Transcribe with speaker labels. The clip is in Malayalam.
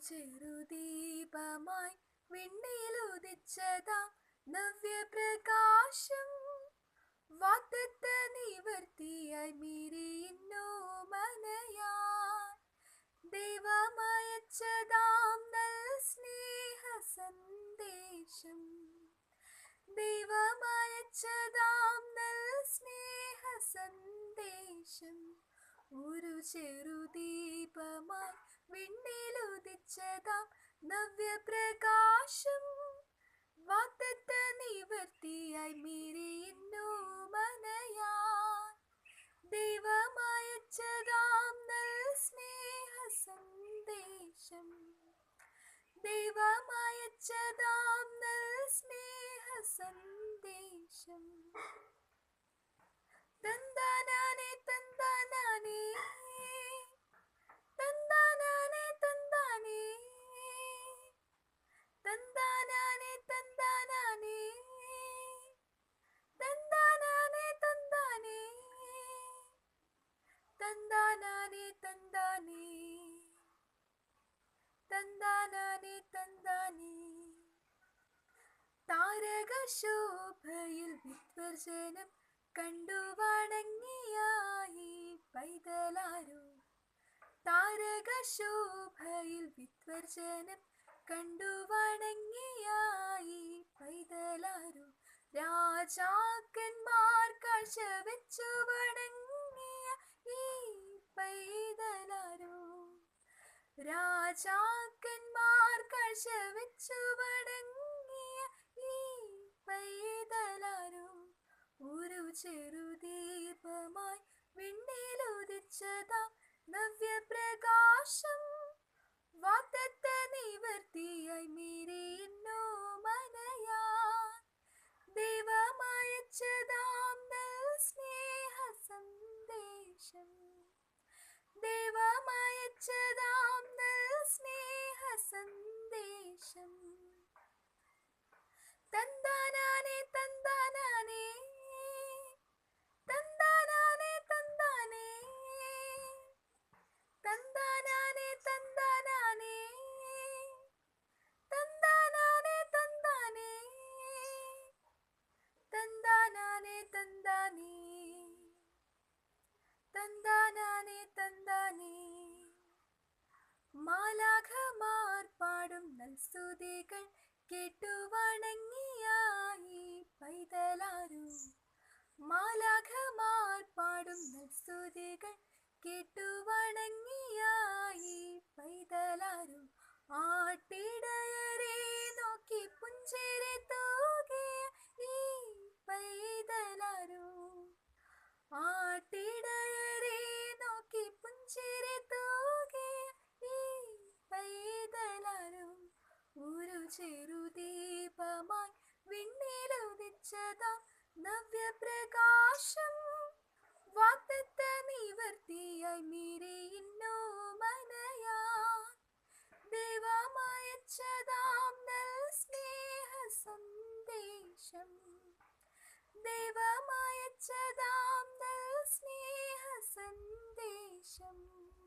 Speaker 1: ചെറുദീപമായി വിണ്ണിലുദിച്ചതാ നവ്യപ്രകാശം. വാഗ്ദത്ത നിവർത്തിയായി മിരിയുന്നു മനയാൻ. ദൈവമയച്ചതാം നൽ സ്നേഹ സന്ദേശം. ദൈവമയച്ചതാം നൽ സ്നേഹ സന്ദേശം. ഒരു ചെറുദീപമായി വിണ്ണിലുദിച്ചതാം നവ്യപ്രകാശം. വാഗ്ദത്ത നിവർത്തിയായി മിരിയുന്നു മനയാൻ. ദൈവമയച്ചതാം നൽ സ്നേഹ സന്ദേശം. ദൈവമയച്ചതാം നൽ സ്നേഹ സന്ദേശം. തന്താനാനേ തന്താനാനേ തന്താനാനേ തന്താനേ തന്താനാനേ തന്താനാനേ തന്താനാനേ തന്താനേ തന്താനാനേ തന്താനേ തന്താനാനേ തന്താനേ. താരകശോഭയിൽ വിദ്വർജനം കണ്ടു വണങ്ങിയായി പൈതലാരോ. താരകശോഭയിൽ വിദ്വർജനം കണ്ടു വണങ്ങിയായി പൈതലാരോ. രാജാക്കന്മാർ കാഴ്ചവെച്ചു വണങ്ങിയ ഈ പൈതലാരോ. രാജാക്കന്മാർ കാഴ്ചവെച്ചു വണങ്ങിയ ഈ പൈതലാരോ. ഒരു ചെറുദീപമായി വിണ്ണിലുദിച്ചതാം നവ്യപ്രകാശം. വാഗ്ദത്ത നിവർത്തിയായി മിരിയുന്നു മനയാൻ. ദൈവമയച്ചതാം നൽ സ്നേഹ സന്ദേശം. ദൈവമയച്ചതാം നൽ സ്നേഹ സന്ദേശം. തന്താനാനേ തന്താനാനേ തന്താനാനേ തന്താനേ തന്താനാനേ തന്താനാനേ തന്താനാനേ തന്താനേ തന്താനാനേ തന്താനേ തന്താനാനേ തന്താനേ. മാലാഖമാർ പാടും നൽസ്തുതികൾ കേട്ടു വണങ്ങിയായി പൈതലാരോ. മാലാഖമാർ പാടും നൽസ്തുതികൾ കേട്ടു വണങ്ങിയായി പൈതലാരോ. ആട്ടിടയരെ നോക്കി പുഞ്ചിരി തൂകിയ ഈ പൈതലാരോ. ആട്ടിടയരെ നോക്കി പുഞ്ചിരി തൂകിയ ഈ പൈതലാരോ. ഒരു ചെറുദീപമായി വിണ്ണിലുദിച്ചതാം നവ്യപ്രകാശം. വാഗ്ദത്ത നിവർത്തിയായി മിരിയുന്നു മനയാൻ. ദൈവമയച്ചതാം നൽ സ്നേഹ സന്ദേശം. ദൈവമയച്ചതാം നൽ സ്നേഹ സന്ദേശം.